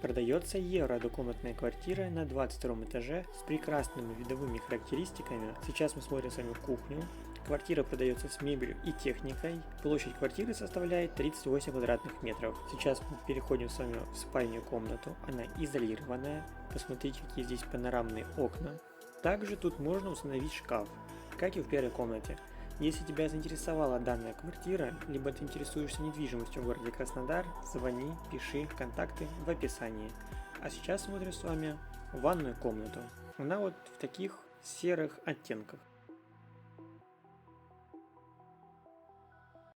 Продается евро-однокомнатная квартира на 22 этаже с прекрасными видовыми характеристиками. Сейчас мы смотрим с вами кухню. Квартира продается с мебелью и техникой. Площадь квартиры составляет 38 квадратных метров. Сейчас мы переходим с вами в спальню комнату. Она изолированная. Посмотрите, какие здесь панорамные окна. Также тут можно установить шкаф, как и в первой комнате. Если тебя заинтересовала данная квартира, либо ты интересуешься недвижимостью в городе Краснодар, звони, пиши, контакты в описании. А сейчас смотрим с вами ванную комнату. Она вот в таких серых оттенках.